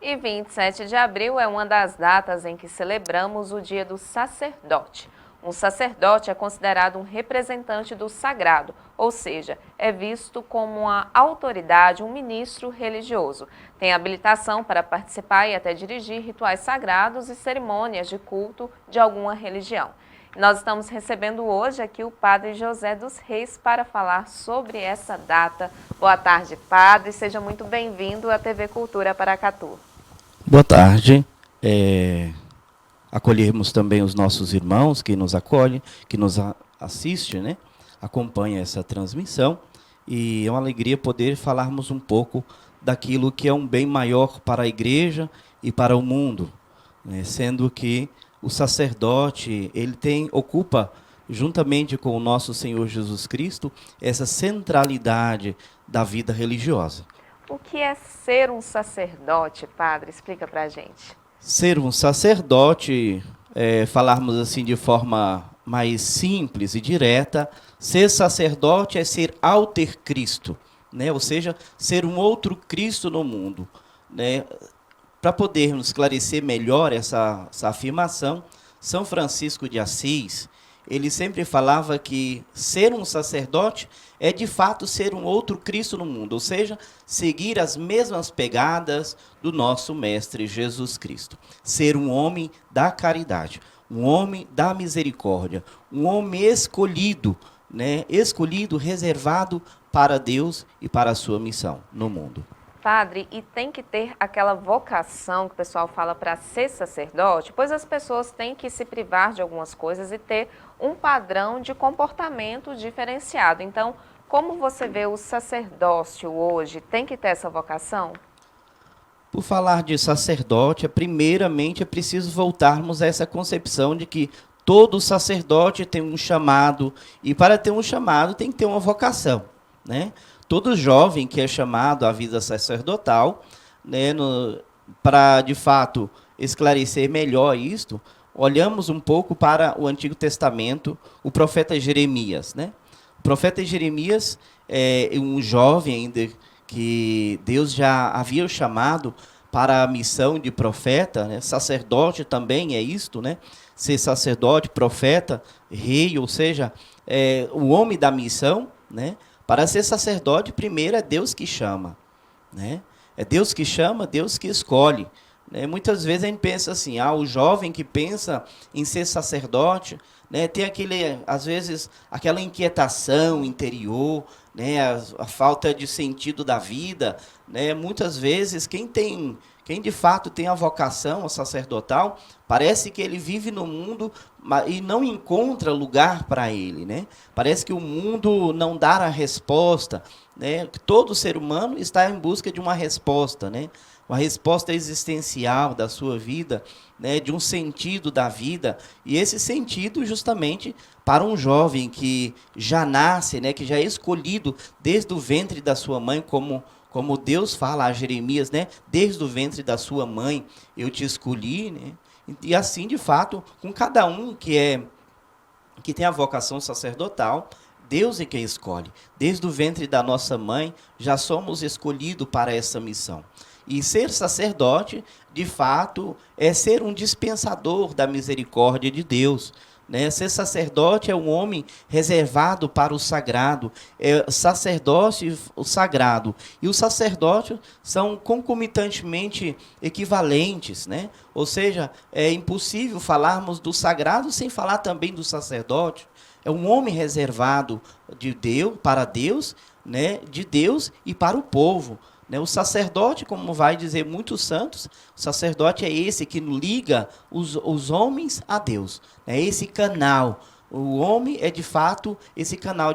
E 27 de abril é uma das datas em que celebramos o Dia do Sacerdote. Um sacerdote é considerado um representante do sagrado, ou seja, é visto como uma autoridade, um ministro religioso. Tem habilitação para participar e até dirigir rituais sagrados e cerimônias de culto de alguma religião. Nós estamos recebendo hoje aqui o Padre José dos Reis para falar sobre essa data. Boa tarde, Padre. Seja muito bem-vindo à TV Cultura Paracatu. Boa tarde. Acolhemos também os nossos irmãos que nos acolhem, que nos assistem, né? Acompanha essa transmissão. E é uma alegria poder falarmos um pouco daquilo que é um bem maior para a igreja e para o mundo, né? Sendo que o sacerdote, ocupa, juntamente com o nosso Senhor Jesus Cristo, essa centralidade da vida religiosa. O que é ser um sacerdote, Padre? Explica pra gente. Ser um sacerdote, falarmos assim de forma mais simples e direta, ser sacerdote é ser alter Cristo, né? Ou seja, ser um outro Cristo no mundo, né? Para podermos esclarecer melhor essa afirmação, São Francisco de Assis, ele sempre falava que ser um sacerdote é de fato ser um outro Cristo no mundo, ou seja, seguir as mesmas pegadas do nosso Mestre Jesus Cristo. Ser um homem da caridade, um homem da misericórdia, um homem escolhido, né? Escolhido, reservado para Deus e para a sua missão no mundo. Padre, e tem que ter aquela vocação que o pessoal fala para ser sacerdote, pois as pessoas têm que se privar de algumas coisas e ter um padrão de comportamento diferenciado. Então, como você vê o sacerdócio hoje? Tem que ter essa vocação? Por falar de sacerdote, primeiramente é preciso voltarmos a essa concepção de que todo sacerdote tem um chamado, e para ter um chamado tem que ter uma vocação, né? Todo jovem que é chamado à vida sacerdotal, né, para de fato esclarecer melhor isto, olhamos um pouco para o Antigo Testamento, o profeta Jeremias, né? O profeta Jeremias é um jovem ainda que Deus já havia chamado para a missão de profeta, né? Sacerdote também é isto, né? Ser sacerdote, profeta, rei, ou seja, o homem da missão, né? Para ser sacerdote, primeiro é Deus que chama, né? É Deus que chama, Deus que escolhe, né? Muitas vezes a gente pensa assim, o jovem que pensa em ser sacerdote, né, tem às vezes, aquela inquietação interior, né, a falta de sentido da vida, né? Muitas vezes quem de fato tem a vocação sacerdotal, parece que ele vive no mundo e não encontra lugar para ele, né? Parece que o mundo não dá a resposta, né? Todo ser humano está em busca de uma resposta, né? Uma resposta existencial da sua vida, né? De um sentido da vida, e esse sentido justamente para um jovem que já nasce, né? Que já é escolhido desde o ventre da sua mãe, como Deus fala a Jeremias, né? Desde o ventre da sua mãe eu te escolhi, né? E assim, de fato, com cada um que tem a vocação sacerdotal, Deus é quem escolhe. Desde o ventre da nossa mãe, já somos escolhidos para essa missão. E ser sacerdote, de fato, é ser um dispensador da misericórdia de Deus, né? Ser sacerdote é um homem reservado para o sagrado, é sacerdócio, o sagrado. E o sacerdócio são concomitantemente equivalentes, né? Ou seja, é impossível falarmos do sagrado sem falar também do sacerdote. É um homem reservado de Deus, para Deus, né? De Deus e para o povo. O sacerdote, como vai dizer muitos santos, o sacerdote é esse que liga os homens a Deus. É esse canal. O homem é, de fato, esse canal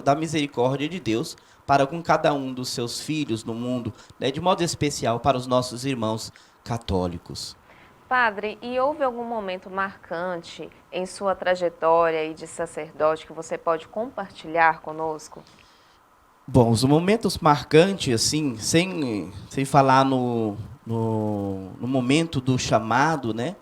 da misericórdia de Deus para com cada um dos seus filhos no mundo, né? De modo especial para os nossos irmãos católicos. Padre, e houve algum momento marcante em sua trajetória de sacerdote que você pode compartilhar conosco? Bom, os momentos marcantes, assim, sem falar no momento do chamado, né?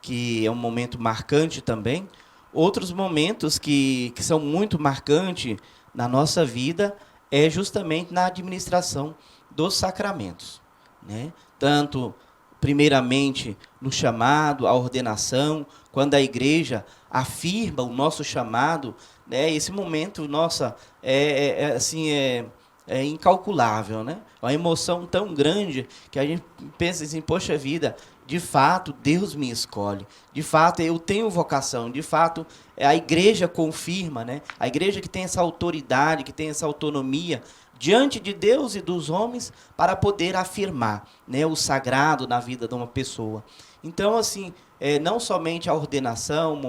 Que é um momento marcante também. Outros momentos que são muito marcantes na nossa vida é justamente na administração dos sacramentos, né? Tanto primeiramente no chamado, a ordenação, quando a igreja afirma o nosso chamado, né, esse momento, nossa, assim, é incalculável, né? Uma emoção tão grande que a gente pensa assim, poxa vida, de fato, Deus me escolhe. De fato, eu tenho vocação. De fato, a igreja confirma, né? A igreja que tem essa autoridade, que tem essa autonomia diante de Deus e dos homens para poder afirmar, né, o sagrado na vida de uma pessoa. Então, assim, não somente a ordenação,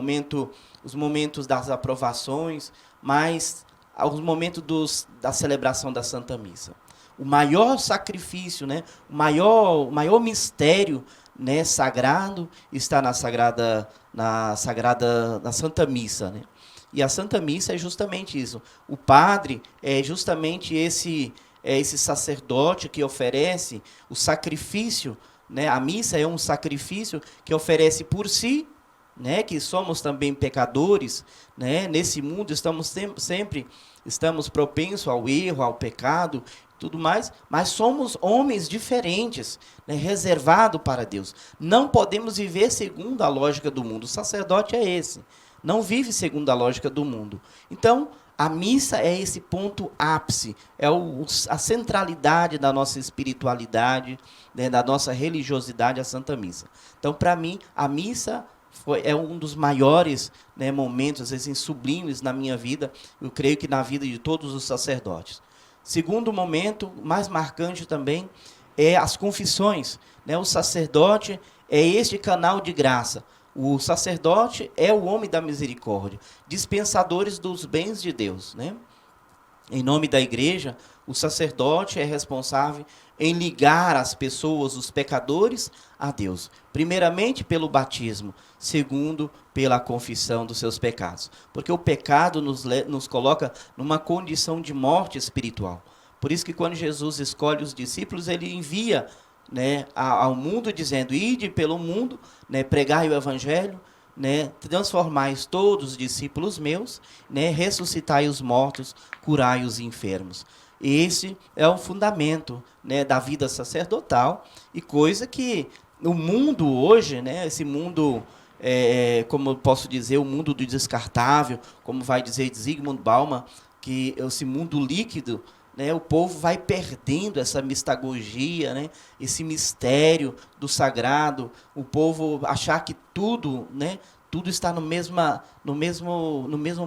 os momentos das aprovações, mas aos momentos da celebração da Santa Missa. O maior sacrifício, né, o maior mistério, né, sagrado está na Santa Missa, né? E a Santa Missa é justamente isso. O padre é justamente esse sacerdote que oferece o sacrifício, né? A missa é um sacrifício que oferece por si, né, que somos também pecadores, né? Nesse mundo sempre estamos propensos ao erro, ao pecado, tudo mais, mas somos homens diferentes, né, reservado para Deus. Não podemos viver segundo a lógica do mundo. O sacerdote é esse, não vive segundo a lógica do mundo. Então, a missa é esse ponto ápice, a centralidade da nossa espiritualidade, né, da nossa religiosidade, a Santa Missa. Então, para mim, a missa é um dos maiores, né, momentos assim, sublimes na minha vida, eu creio que na vida de todos os sacerdotes. Segundo momento, mais marcante também, é as confissões, né? O sacerdote é este canal de graça. O sacerdote é o homem da misericórdia, dispensadores dos bens de Deus, né? Em nome da igreja, o sacerdote é responsável em ligar as pessoas, os pecadores, a Deus. Primeiramente pelo batismo, segundo pela confissão dos seus pecados. Porque o pecado nos coloca numa condição de morte espiritual. Por isso que quando Jesus escolhe os discípulos, ele envia, né, ao mundo dizendo, ide pelo mundo, né, pregai o evangelho, né, transformais todos os discípulos meus, né, ressuscitai os mortos, curai os enfermos. Esse é o fundamento, né, da vida sacerdotal, e coisa que o mundo hoje, né, esse mundo, como eu posso dizer, o mundo do descartável, como vai dizer Zygmunt Bauman, que esse mundo líquido, né, o povo vai perdendo essa mistagogia, né, esse mistério do sagrado, o povo achar que tudo, né, tudo está no mesmo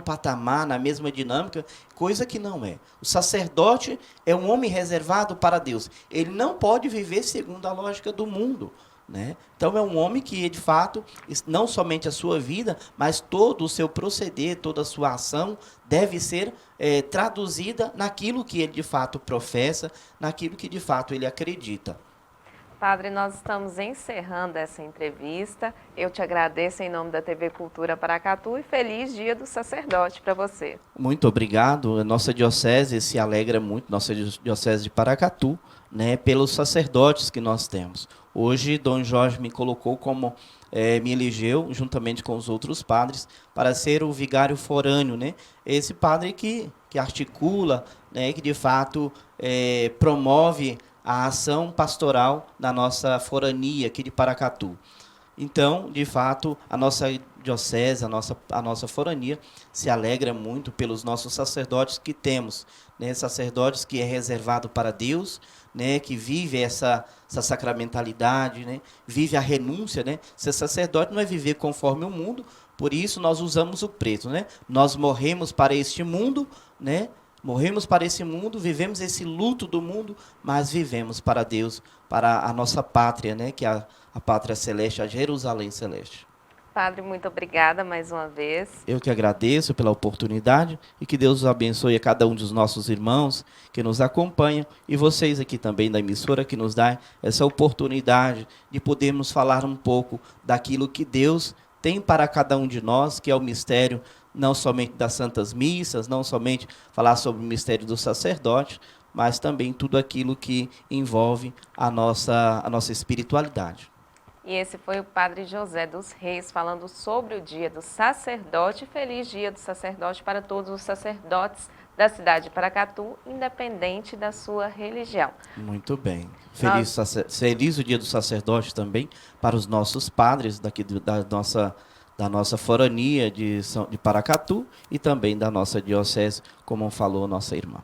patamar, na mesma dinâmica, coisa que não é. O sacerdote é um homem reservado para Deus. Ele não pode viver segundo a lógica do mundo, né? Então é um homem que, de fato, não somente a sua vida, mas todo o seu proceder, toda a sua ação deve ser traduzida naquilo que ele de fato professa, naquilo que de fato ele acredita. Padre, nós estamos encerrando essa entrevista. Eu te agradeço em nome da TV Cultura Paracatu e feliz Dia do Sacerdote para você. Muito obrigado. A nossa diocese se alegra muito, nossa diocese de Paracatu, né, pelos sacerdotes que nós temos. Hoje, Dom Jorge me colocou me elegeu, juntamente com os outros padres, para ser o vigário forâneo, né? Esse padre que articula, né, que de fato promove a ação pastoral da nossa forania aqui de Paracatu. Então, de fato, a nossa diocese, a nossa forania, se alegra muito pelos nossos sacerdotes que temos, né? Sacerdotes que é reservado para Deus, né? Que vive essa sacramentalidade, né? Vive a renúncia, né? Ser sacerdote não é viver conforme o mundo, por isso nós usamos o preto, né? Nós morremos para este mundo, né? Morremos para esse mundo, vivemos esse luto do mundo, mas vivemos para Deus, para a nossa pátria, né? Que é a pátria celeste, a Jerusalém celeste. Padre, muito obrigada mais uma vez. Eu que agradeço pela oportunidade e que Deus abençoe a cada um dos nossos irmãos que nos acompanham e vocês aqui também da emissora que nos dá essa oportunidade de podermos falar um pouco daquilo que Deus tem para cada um de nós, que é o mistério não somente das santas missas, não somente falar sobre o mistério do sacerdote, mas também tudo aquilo que envolve a nossa espiritualidade. E esse foi o Padre José dos Reis falando sobre o Dia do Sacerdote. Feliz Dia do Sacerdote para todos os sacerdotes da cidade de Paracatu, independente da sua religião. Muito bem. Feliz o Dia do Sacerdote também para os nossos padres daqui da nossa forania de Paracatu e também da nossa diocese, como falou nossa irmã.